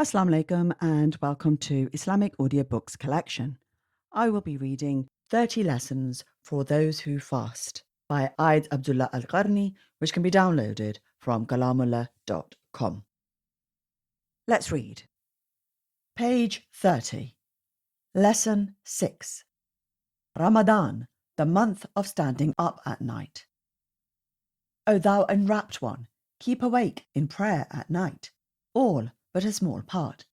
Assalamu alaikum and welcome to Islamic Audiobooks collection. I will be reading 30 Lessons for Those Who Fast by Abdullah Al Qarni, which can be downloaded from kalamullah.com. Let's read. Page 30. Lesson 6. Ramadan, the month of standing up at night. O thou enwrapped one, keep awake in prayer at night, all but a small part,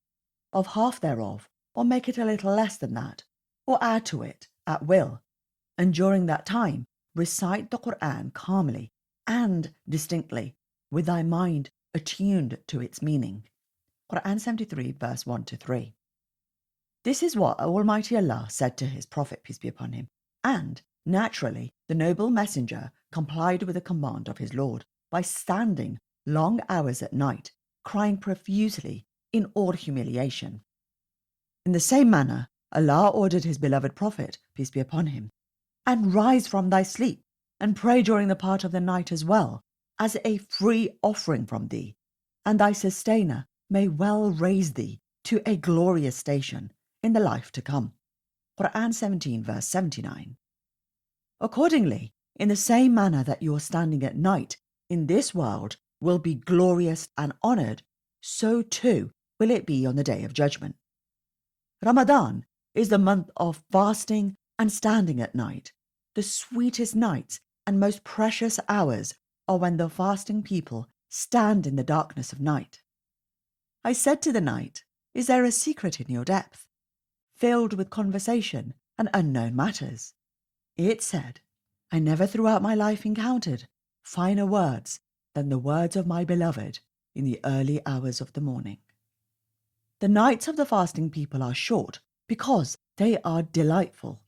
of half thereof, or make it a little less than that, or add to it at will, and during that time recite the Quran calmly and distinctly, with thy mind attuned to its meaning. Quran 73 verse 1-3. This is what Almighty Allah said to his Prophet, peace be upon him, and, naturally, the noble messenger complied with the command of his Lord by standing long hours at night, crying profusely in all humiliation. In the same manner, Allah ordered his beloved Prophet, peace be upon him, and rise from thy sleep, and pray during the part of the night as well, as a free offering from thee, and thy sustainer may well raise thee to a glorious station in the life to come. Quran 17 verse 79. Accordingly, in the same manner that your standing at night in this world will be glorious and honoured, so too will it be on the Day of Judgment. Ramadan is the month of fasting and standing at night. The sweetest nights and most precious hours are when the fasting people stand in the darkness of night. I said to the night, is there a secret in your depth, filled with conversation and unknown matters? It said, I never throughout my life encountered finer words than the words of my beloved in the early hours of the morning. The nights of the fasting people are short because they are delightful.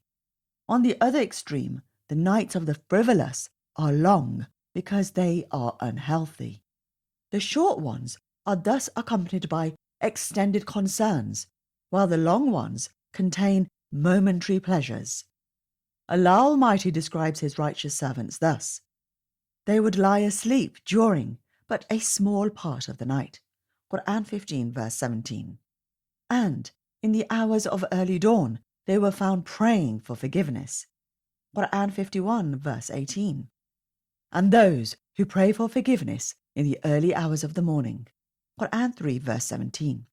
On the other extreme, the nights of the frivolous are long because they are unhealthy. The short ones are thus accompanied by extended concerns, while the long ones contain momentary pleasures. Allah Almighty describes his righteous servants thus: they would lie asleep during but a small part of the night. Quran 15 verse 17. And in the hours of early dawn, they were found praying for forgiveness. Quran 51 verse 18. And those who pray for forgiveness in the early hours of the morning. Quran 3 verse 17.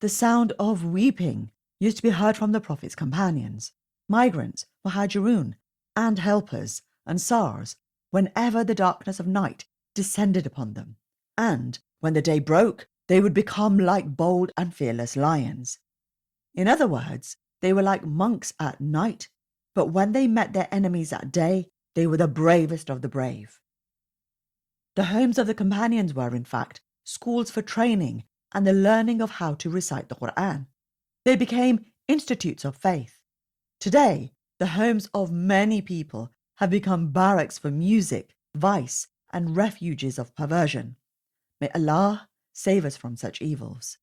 The sound of weeping used to be heard from the Prophet's companions, migrants, muhajirun, and helpers, ansars, whenever the darkness of night descended upon them, and when the day broke, they would become like bold and fearless lions. In other words, they were like monks at night, but when they met their enemies at day, they were the bravest of the brave. The homes of the companions were, in fact, schools for training and the learning of how to recite the Quran. They became institutes of faith. Today, the homes of many people have become barracks for music, vice, and refuges of perversion. May Allah save us from such evils.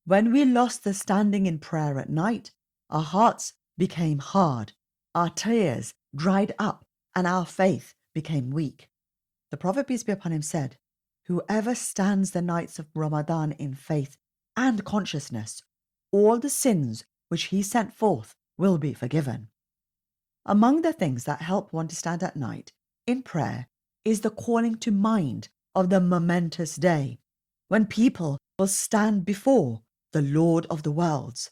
When we lost the standing in prayer at night, our hearts became hard, our tears dried up, and our faith became weak. The Prophet, peace be upon him, said, whoever stands the nights of Ramadan in faith and consciousness, all the sins which he sent forth will be forgiven. Among the things that help one to stand at night in prayer is the calling to mind of the momentous day when people will stand before the Lord of the worlds,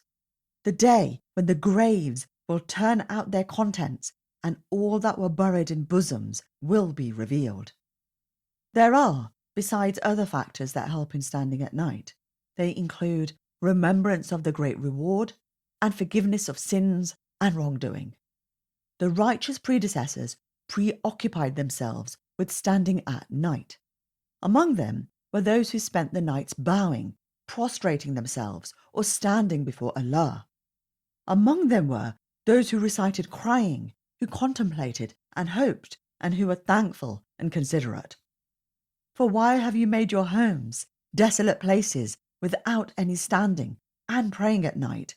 the day when the graves will turn out their contents and all that were buried in bosoms will be revealed. There are, besides other factors that help in standing at night, they include remembrance of the great reward and forgiveness of sins and wrongdoing. The righteous predecessors preoccupied themselves with standing at night. Among them were those who spent the nights bowing, prostrating themselves, or standing before Allah. Among them were those who recited crying, who contemplated and hoped, and who were thankful and considerate. For why have you made your homes desolate places without any standing and praying at night?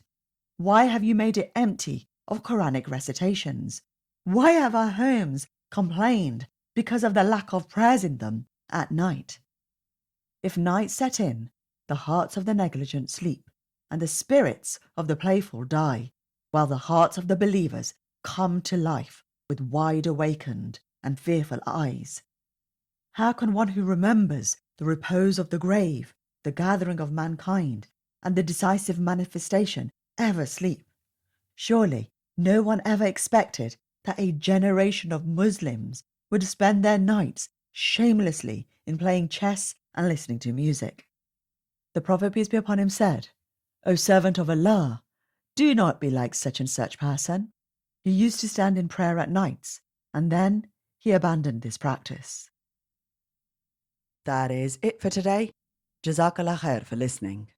Why have you made it empty of Quranic recitations? Why have our homes complained because of the lack of prayers in them at night? If night set in, the hearts of the negligent sleep, and the spirits of the playful die, while the hearts of the believers come to life with wide awakened and fearful eyes. How can one who remembers the repose of the grave, the gathering of mankind, and the decisive manifestation ever sleep? Surely no one ever expected that a generation of Muslims would spend their nights shamelessly in playing chess and listening to music. The Prophet, peace be upon him, said, "O servant of Allah, do not be like such and such person. He used to stand in prayer at nights, and then he abandoned this practice." That is it for today. Jazakallah khair for listening.